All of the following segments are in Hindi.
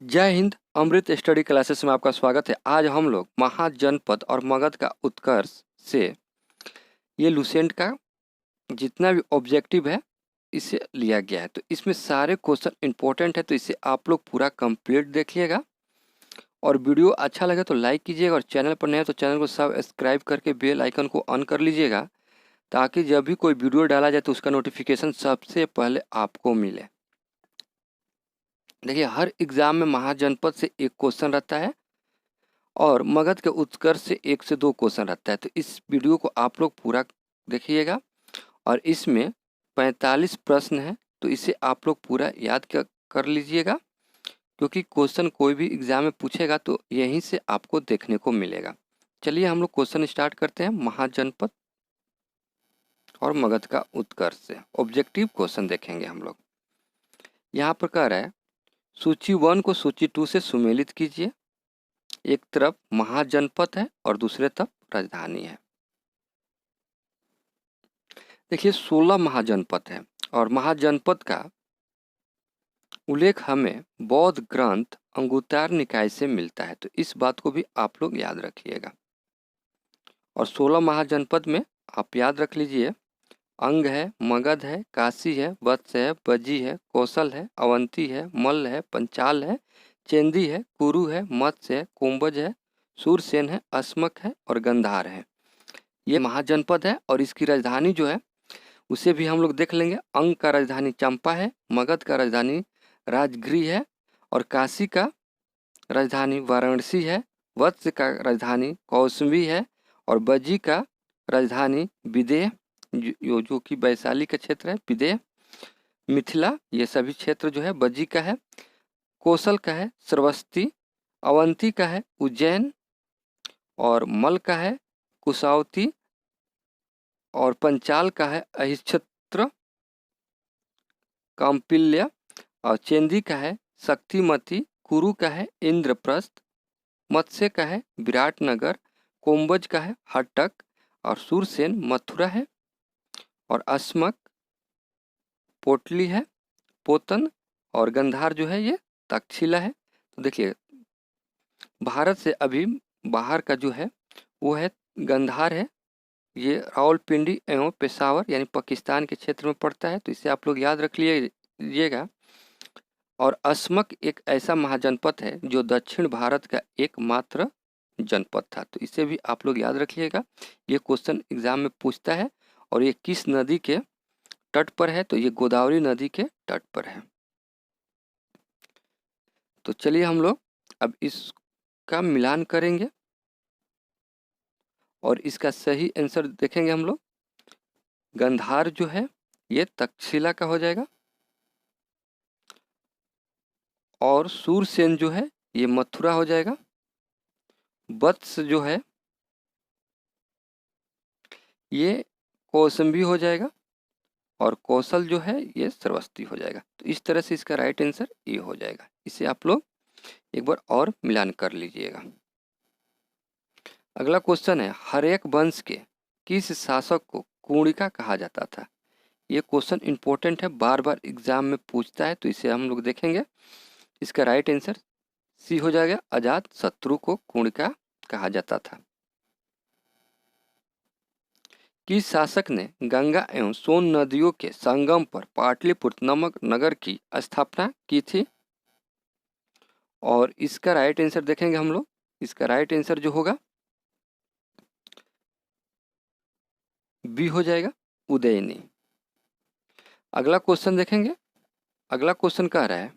जय हिंद। अमृत स्टडी क्लासेस में आपका स्वागत है। आज हम लोग महाजनपद और मगध का उत्कर्ष से ये लुसेंट का जितना भी ऑब्जेक्टिव है इसे लिया गया है। तो इसमें सारे क्वेश्चन इंपॉर्टेंट है, तो इसे आप लोग पूरा कंप्लीट देखिएगा और वीडियो अच्छा लगे तो लाइक कीजिएगा और चैनल पर नए हैं तो चैनल को सब्सक्राइब करके बेल आइकन को ऑन कर लीजिएगा, ताकि जब भी कोई वीडियो डाला जाए तो उसका नोटिफिकेशन सबसे पहले आपको मिले। देखिए, हर एग्जाम में महाजनपद से एक क्वेश्चन रहता है और मगध के उत्कर्ष से 1 से 2 क्वेश्चन रहता है। तो इस वीडियो को आप लोग पूरा देखिएगा और इसमें 45 प्रश्न हैं, तो इसे आप लोग पूरा याद कर लीजिएगा, क्योंकि क्वेश्चन कोई भी एग्जाम में पूछेगा तो यहीं से आपको देखने को मिलेगा। चलिए हम लोग क्वेश्चन स्टार्ट करते हैं। महाजनपद और मगध का उत्कर्ष से ऑब्जेक्टिव क्वेश्चन देखेंगे हम लोग। यहाँ पर कह रहा है सूची 1 को सूची 2 से सुमेलित कीजिए। एक तरफ महाजनपद है और दूसरे तरफ राजधानी है। देखिए 16 महाजनपद है और महाजनपद का उल्लेख हमें बौद्ध ग्रंथ अंगुत्तर निकाय से मिलता है, तो इस बात को भी आप लोग याद रखिएगा। और 16 महाजनपद में आप याद रख लीजिए, अंग है, मगध है, काशी है, वत्स है, बजी है, कौशल है, अवंती है, मल्ल है, पंचाल है, चेंदी है, कुरु है, मत्स्य है, कुंभज है, सूरसेन है, अस्मक है और गंधार है। ये महाजनपद है और इसकी राजधानी जो है उसे भी हम लोग देख लेंगे। अंग का राजधानी चंपा है, मगध का राजधानी राजगृह है और काशी का राजधानी वाराणसी है, वत्स का राजधानी कौशाम्बी है और बजी का राजधानी विदेह जो कि वैशाली का क्षेत्र है, विदेह, मिथिला, ये सभी क्षेत्र जो है बजी का है। कौशल का है श्रावस्ती, अवंती का है उज्जैन और मल का है कुशावती और पंचाल का है अहिच्छत्र काम्पिल्य और चेंदी का है शक्तिमती, कुरु का है इंद्रप्रस्थ, मत्स्य का है विराटनगर, कोम्बज का है हट्टक और सूरसेन मथुरा है और अस्मक पोटली है, पोतन और गंधार जो है ये तक्षशिला है। तो देखिए भारत से अभी बाहर का जो है वो है गंधार है, ये रावलपिंडी एवं पेशावर यानी पाकिस्तान के क्षेत्र में पड़ता है, तो इसे आप लोग याद रख लीजिएगा। और अस्मक एक ऐसा महाजनपद है जो दक्षिण भारत का एकमात्र जनपद था, तो इसे भी आप लोग याद रखिएगा। ये क्वेश्चन एग्जाम में पूछता है। और ये किस नदी के तट पर है, तो ये गोदावरी नदी के तट पर है। तो चलिए हम लोग अब इसका मिलान करेंगे और इसका सही आंसर देखेंगे हम लोग। गंधार जो है ये तक्षशिला का हो जाएगा और सूरसेन जो है ये मथुरा हो जाएगा। वत्स जो है ये कौशाम्बी हो जाएगा और कौशल जो है ये श्रावस्ती हो जाएगा। तो इस तरह से इसका राइट आंसर ये हो जाएगा। इसे आप लोग एक बार और मिलान कर लीजिएगा। अगला क्वेश्चन है हर्यक वंश के किस शासक को कुणिका कहा जाता था। ये क्वेश्चन इंपॉर्टेंट है, बार बार एग्जाम में पूछता है, तो इसे हम लोग देखेंगे। इसका राइट आंसर सी हो जाएगा, अजात शत्रु को कुणिका कहा जाता था। किस शासक ने गंगा एवं सोन नदियों के संगम पर पाटलिपुत्र नामक नगर की स्थापना की थी। और इसका राइट आंसर देखेंगे हम लोग। इसका राइट आंसर जो होगा बी हो जाएगा, उदयनी। अगला क्वेश्चन देखेंगे। अगला क्वेश्चन कह रहा है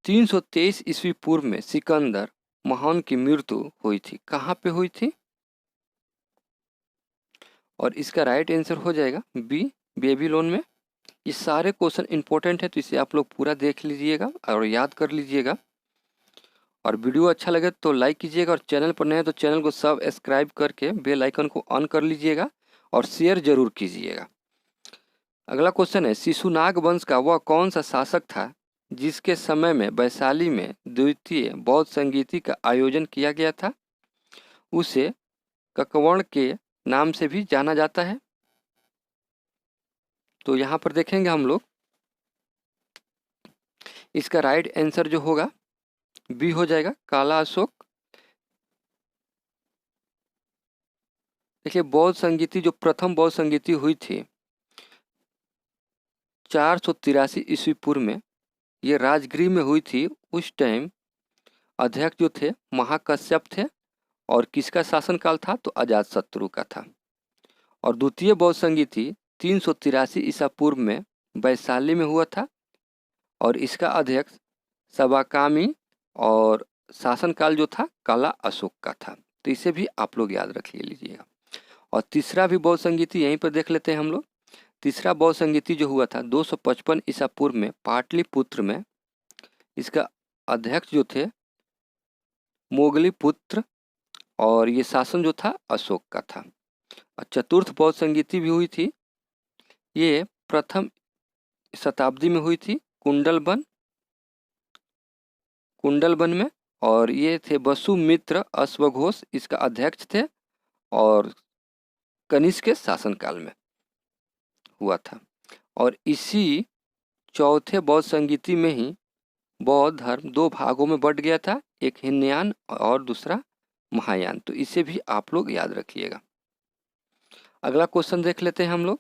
323 ईस्वी पूर्व में सिकंदर महान की मृत्यु हुई थी, कहाँ पे हुई थी। और इसका राइट आंसर हो जाएगा बी, बेबीलोन में। ये सारे क्वेश्चन इंपॉर्टेंट है, तो इसे आप लोग पूरा देख लीजिएगा और याद कर लीजिएगा। और वीडियो अच्छा लगे तो लाइक कीजिएगा और चैनल पर नए हैं तो चैनल को सब्सक्राइब करके बेल आइकन को ऑन कर लीजिएगा और शेयर जरूर कीजिएगा। अगला क्वेश्चन है शिशुनाग वंश का वह कौन सा शासक था जिसके समय में वैशाली में द्वितीय बौद्ध संगीति का आयोजन किया गया था। उसे ककवर्ण के नाम से भी जाना जाता है। तो यहाँ पर देखेंगे हम लोग इसका राइट आंसर जो होगा बी हो जाएगा, काला अशोक। देखिए बौद्ध संगीति, जो प्रथम बौद्ध संगीति हुई थी 483 ईस्वी पूर्व में, ये राजगृह में हुई थी। उस टाइम अध्यक्ष जो थे महाकश्यप थे, और किसका शासनकाल था, तो अजातशत्रु का था। और द्वितीय बौद्ध संगीति 383 ईसा पूर्व में वैशाली में हुआ था, और इसका अध्यक्ष सबाकामी, और शासनकाल जो था काला अशोक का था। तो इसे भी आप लोग याद रख लीजिएगा। और तीसरा भी बौद्ध संगीति यहीं पर देख लेते हैं हम लोग। तीसरा बौद्ध संगीति जो हुआ था 255 ईसा पूर्व में पाटलिपुत्र में, इसका अध्यक्ष जो थे मोगली पुत्र, और ये शासन जो था अशोक का था। और चतुर्थ बौद्ध संगीति भी हुई थी, ये प्रथम शताब्दी में हुई थी कुंडलबन में, और ये थे वसुमित्र अश्वघोष इसका अध्यक्ष थे, और कनिष्क के शासनकाल में हुआ था। और इसी चौथे बौद्ध संगीति में ही बौद्ध धर्म दो भागों में बंट गया था, एक हीनयान और दूसरा महायान। तो इसे भी आप लोग याद रखिएगा। अगला क्वेश्चन देख लेते हैं हम लोग।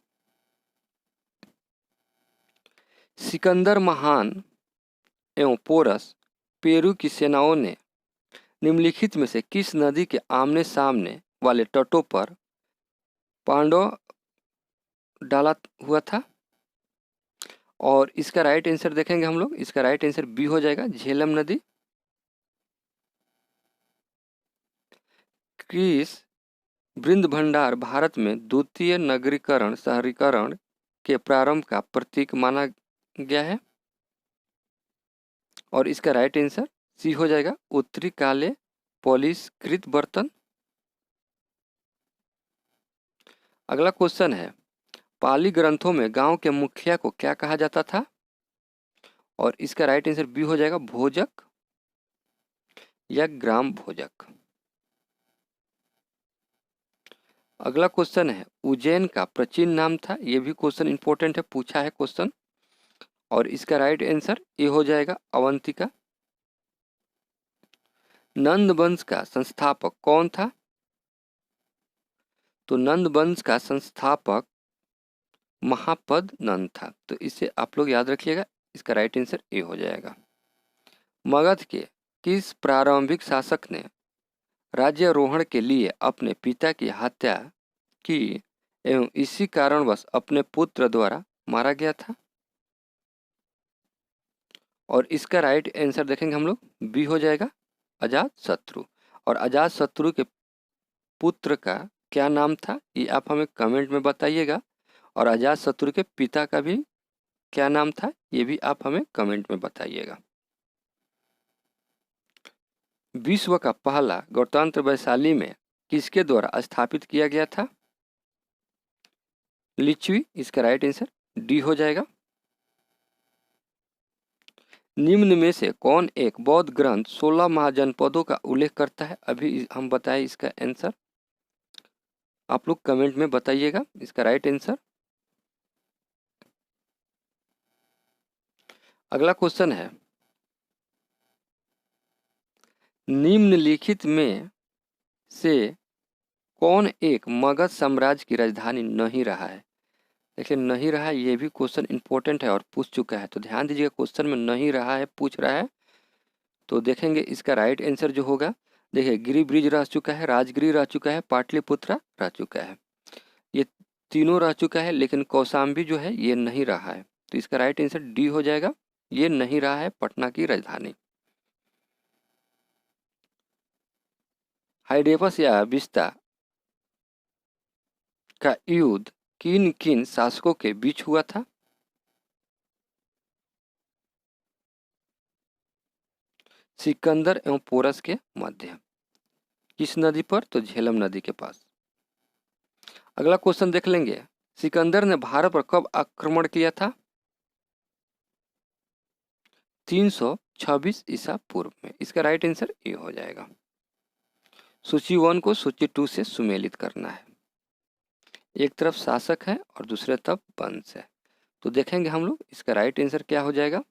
सिकंदर महान एवं पोरस पेरू की सेनाओं ने निम्नलिखित में से किस नदी के आमने सामने वाले तटों पर पांडव डाला हुआ था? और इसका राइट आंसर देखेंगे हम लोग। इसका राइट आंसर बी हो जाएगा, झेलम नदी। क्रिस वृंद भंडार भारत में द्वितीय नगरीकरण शहरीकरण के प्रारंभ का प्रतीक माना गया है, और इसका राइट आंसर सी हो जाएगा, उत्तरी काले पॉलिशकृत बर्तन। अगला क्वेश्चन है, पाली ग्रंथों में गांव के मुखिया को क्या कहा जाता था? और इसका राइट आंसर बी हो जाएगा, भोजक या ग्राम भोजक। अगला क्वेश्चन है, उज्जैन का प्राचीन नाम था। ये भी क्वेश्चन इंपॉर्टेंट है, पूछा है क्वेश्चन, और इसका राइट आंसर ये हो जाएगा, अवंतिका। नंद वंश का संस्थापक कौन था? तो नंद वंश का संस्थापक महापद नंद था। तो इसे आप लोग याद रखिएगा। इसका राइट आंसर ए हो जाएगा। मगध के किस प्रारंभिक शासक ने राज्यारोहण के लिए अपने पिता की हत्या की एवं इसी कारणवश अपने पुत्र द्वारा मारा गया था? और इसका राइट आंसर देखेंगे हम लोग, बी हो जाएगा, अजातशत्रु। और अजातशत्रु के पुत्र का क्या नाम था, ये आप हमें कमेंट में बताइएगा। और अजातशत्रु के पिता का भी क्या नाम था, ये भी आप हमें कमेंट में बताइएगा। विश्व का पहला गणतंत्र वैशाली में किसके द्वारा स्थापित किया गया था? लिच्छवी। इसका राइट आंसर डी हो जाएगा। निम्न में से कौन एक बौद्ध ग्रंथ 16 महाजनपदों का उल्लेख करता है? अभी हम बताएं इसका आंसर, आप लोग कमेंट में बताइएगा इसका राइट आंसर। अगला क्वेश्चन है, निम्नलिखित में से कौन एक मगध साम्राज्य की राजधानी नहीं रहा है? देखिए नहीं रहा, ये भी क्वेश्चन इंपॉर्टेंट है और पूछ चुका है, तो ध्यान दीजिएगा। क्वेश्चन में नहीं रहा है पूछ रहा है, तो देखेंगे इसका राइट आंसर जो होगा। देखिए गिरि ब्रिज रह चुका है, राजगिरी रह चुका है, पाटलिपुत्र रह चुका है, ये तीनों रह चुका है, लेकिन कौशाम्बी जो है ये नहीं रहा है। तो इसका राइट आंसर डी हो जाएगा, ये नहीं रहा है पटना की राजधानी। हाइडेपस या विस्ता का युद्ध किन किन शासकों के बीच हुआ था? सिकंदर एवं पोरस के मध्य। किस नदी पर? तो झेलम नदी के पास। अगला क्वेश्चन देख लेंगे, सिकंदर ने भारत पर कब आक्रमण किया था? 326 ईसा पूर्व में। इसका राइट आंसर ए हो जाएगा। सूची 1 को सूची 2 से सुमेलित करना है। एक तरफ शासक है और दूसरे तरफ वंश है, तो देखेंगे हम लोग इसका राइट आंसर क्या हो जाएगा।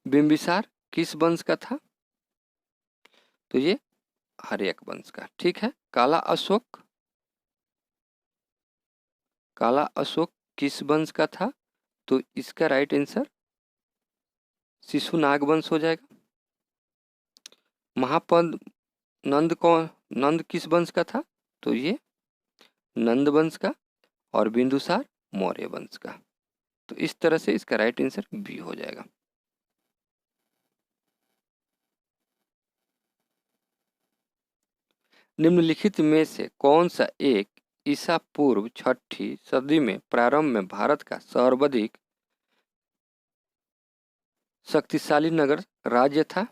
बिंबिसार किस वंश का था? तो ये हर्यक वंश का। ठीक है। काला अशोक किस वंश का था? तो इसका राइट आंसर शिशुनाग वंश हो जाएगा। महापद नंद किस वंश का था? तो ये नंद वंश का। और बिंदुसार मौर्य वंश का। तो इस तरह से इसका राइट आंसर बी हो जाएगा। निम्नलिखित में से कौन सा एक ईसा पूर्व 6ठी सदी में प्रारंभ में भारत का सर्वाधिक शक्तिशाली नगर राज्य था?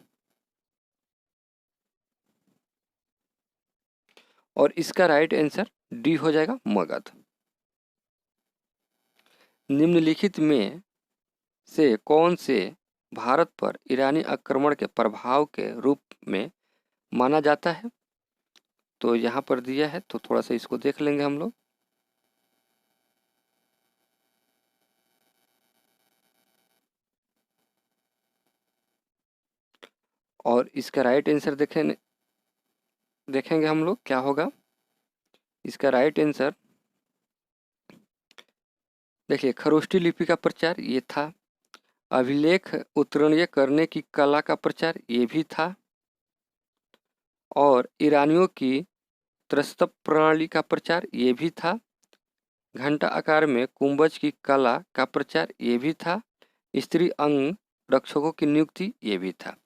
और इसका राइट आंसर डी हो जाएगा, मगध। निम्नलिखित में से कौन से भारत पर ईरानी आक्रमण के प्रभाव के रूप में माना जाता है? तो यहाँ पर दिया है, तो थोड़ा सा इसको देख लेंगे हम लोग। और इसका राइट आंसर देखेंगे हम लोग क्या होगा। इसका राइट आंसर देखिए, खरोष्टी लिपि का प्रचार ये था। अभिलेख उत्कीर्णन करने की कला का प्रचार ये भी था। और ईरानियों की त्रस्तप प्रणाली का प्रचार ये भी था। घंटा आकार में कुंभज की कला का प्रचार ये भी था। स्त्री अंग रक्षकों की नियुक्ति ये भी था।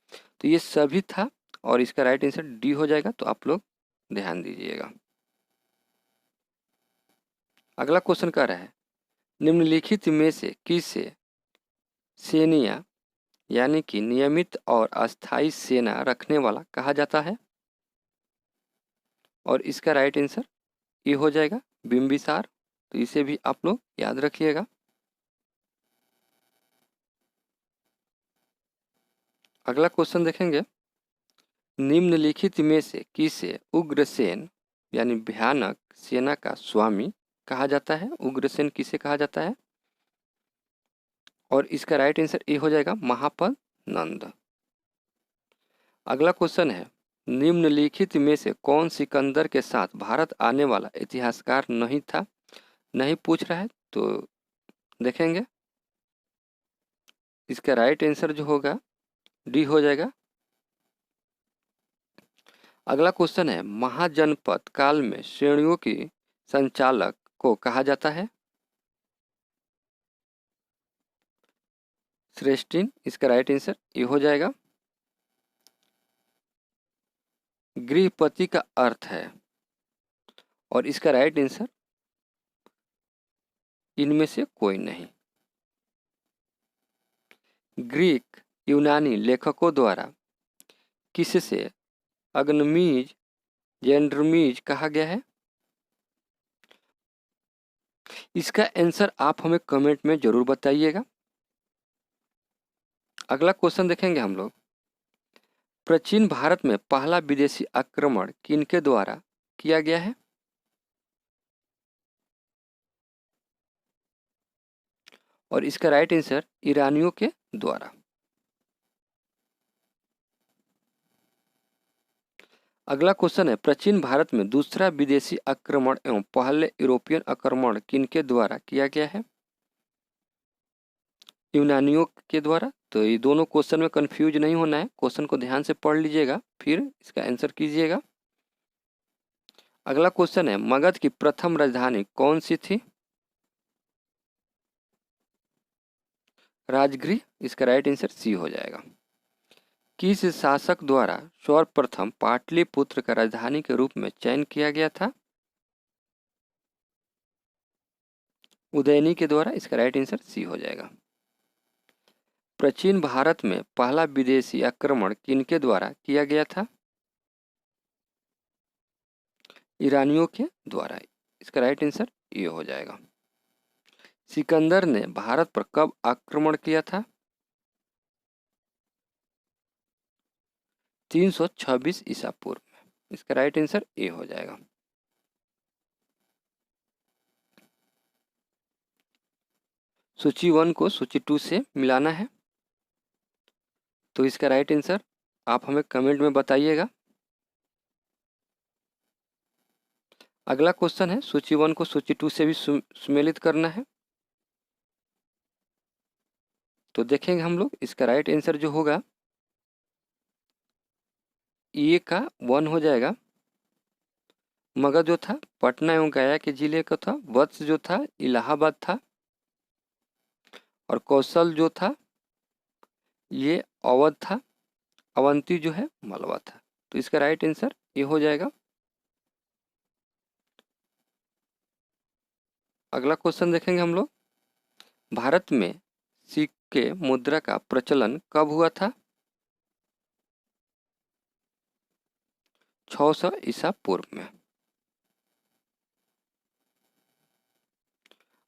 तो ये सभी था और इसका राइट आंसर डी हो जाएगा। तो आप लोग ध्यान दीजिएगा। अगला क्वेश्चन कह रहा है, निम्नलिखित में से किसे सेनिया यानी कि नियमित और अस्थायी सेना रखने वाला कहा जाता है? और इसका राइट आंसर ये हो जाएगा, बिंबिसार। तो इसे भी आप लोग याद रखिएगा। अगला क्वेश्चन देखेंगे, निम्नलिखित में से किसे उग्रसेन यानी भयानक सेना का स्वामी कहा जाता है? उग्रसेन किसे कहा जाता है? और इसका राइट आंसर ये हो जाएगा, महापद नंद। अगला क्वेश्चन है, निम्नलिखित में से कौन सिकंदर के साथ भारत आने वाला इतिहासकार नहीं था? नहीं पूछ रहा है, तो देखेंगे। इसका राइट आंसर जो होगा डी हो जाएगा। अगला क्वेश्चन है, महाजनपद काल में श्रेणियों की संचालक को कहा जाता है? श्रेष्ठिन। इसका राइट आंसर ये हो जाएगा। गृहपति का अर्थ है। और इसका राइट आंसर इनमें से कोई नहीं। ग्रीक यूनानी लेखकों द्वारा किससे अग्नमीज जेंड्रमीज कहा गया है? इसका आंसर आप हमें कमेंट में जरूर बताइएगा। अगला क्वेश्चन देखेंगे हम लोग, प्राचीन भारत में पहला विदेशी आक्रमण किनके द्वारा किया गया है? और इसका राइट आंसर ईरानियों के द्वारा। अगला क्वेश्चन है, प्राचीन भारत में दूसरा विदेशी आक्रमण एवं पहले यूरोपियन आक्रमण किनके द्वारा किया गया है? यूनानियों के द्वारा। तो ये दोनों क्वेश्चन में कंफ्यूज नहीं होना है, क्वेश्चन को ध्यान से पढ़ लीजिएगा फिर इसका आंसर कीजिएगा। अगला क्वेश्चन है, मगध की प्रथम राजधानी कौन सी थी? राजगृह। इसका राइट आंसर सी हो जाएगा। किस शासक द्वारा सर्वप्रथम पाटलिपुत्र का राजधानी के रूप में चयन किया गया था? उदयनी के द्वारा। इसका राइट आंसर सी हो जाएगा। प्राचीन भारत में पहला विदेशी आक्रमण किनके द्वारा किया गया था? ईरानियों के द्वारा। इसका राइट आंसर ये हो जाएगा। सिकंदर ने भारत पर कब आक्रमण किया था? 326 ईसा पूर्व में। इसका राइट आंसर ए हो जाएगा। सूची 1 को सूची 2 से मिलाना है। तो इसका राइट आंसर आप हमें कमेंट में बताइएगा। अगला क्वेश्चन है, सूची 1 को सूची 2 से भी सुमेलित करना है। तो देखेंगे हम लोग, इसका राइट आंसर जो होगा ए का 1 हो जाएगा। मगध जो था पटना एवं गया के जिले का था, वत्स जो था इलाहाबाद था, और कौशल जो था ये अवध था, अवंती जो है मालवा था। तो इसका राइट आंसर ये हो जाएगा। अगला क्वेश्चन देखेंगे हम लोग, भारत में सिक्के मुद्रा का प्रचलन कब हुआ था? 600 ईसा पूर्व में।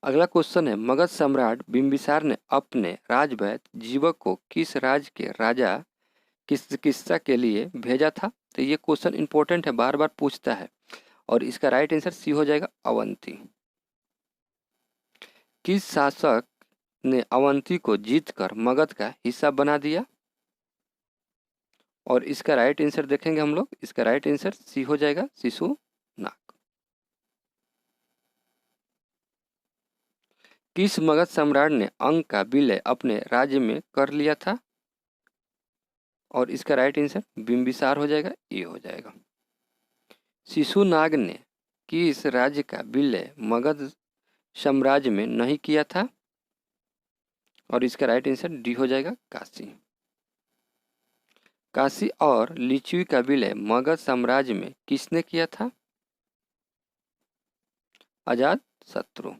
अगला क्वेश्चन है, मगध सम्राट बिंबिसार ने अपने राजवैद्य जीवक को किस राज्य के राजा किस चिकित्सा के लिए भेजा था? तो ये क्वेश्चन इंपॉर्टेंट है, बार बार पूछता है, और इसका राइट आंसर सी हो जाएगा, अवंती। किस शासक ने अवंती को जीतकर मगध का हिस्सा बना दिया? और इसका राइट आंसर देखेंगे हम लोग, इसका राइट आंसर सी हो जाएगा, शिशुनाग। किस मगध सम्राट ने अंग का विलय अपने राज्य में कर लिया था? और इसका राइट आंसर बिंबिसार हो जाएगा, ये हो जाएगा। शिशुनाग ने किस राज्य का विलय मगध साम्राज्य में नहीं किया था? और इसका राइट आंसर डी हो जाएगा, काशी। काशी और लिच्छवी का विलय मगध साम्राज्य में किसने किया था? अजात शत्रु।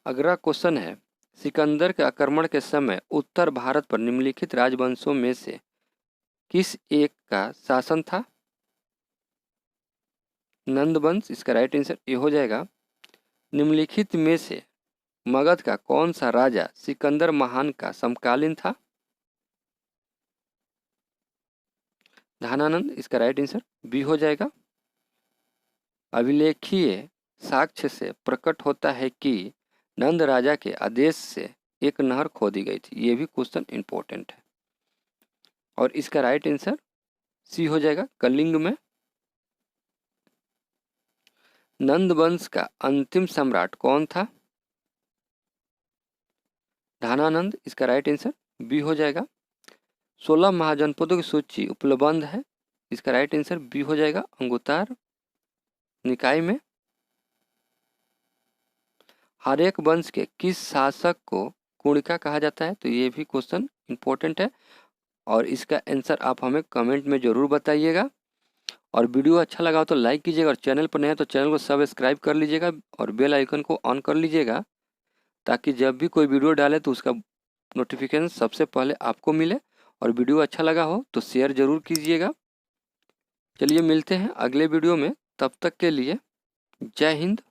अगला क्वेश्चन है, सिकंदर के आक्रमण के समय उत्तर भारत पर निम्नलिखित राजवंशों में से किस एक का शासन था? नंद वंश। इसका राइट आंसर ये हो जाएगा। निम्नलिखित में से मगध का कौन सा राजा सिकंदर महान का समकालीन था? धनानंद। इसका राइट आंसर बी हो जाएगा। अभिलेखीय साक्ष्य से प्रकट होता है कि नंद राजा के आदेश से एक नहर खोदी गई थी। ये भी क्वेश्चन इंपॉर्टेंट है, और इसका राइट आंसर सी हो जाएगा, कलिंग में। नंद वंश का अंतिम सम्राट कौन था? धनानंद। इसका राइट आंसर बी हो जाएगा। 16 महाजनपदों की सूची उपलब्ध है। इसका राइट आंसर बी हो जाएगा, अंगुत्तर निकाय में। हर एक वंश के किस शासक को कुणिका कहा जाता है? तो ये भी क्वेश्चन इंपॉर्टेंट है, और इसका आंसर आप हमें कमेंट में ज़रूर बताइएगा। और वीडियो अच्छा लगा हो तो लाइक कीजिएगा, और चैनल पर नए हैं तो चैनल को सब्सक्राइब कर लीजिएगा और बेल आइकन को ऑन कर लीजिएगा, ताकि जब भी कोई वीडियो डाले तो उसका नोटिफिकेशन सबसे पहले आपको मिले। और वीडियो अच्छा लगा हो तो शेयर ज़रूर कीजिएगा। चलिए मिलते हैं अगले वीडियो में, तब तक के लिए जय हिंद।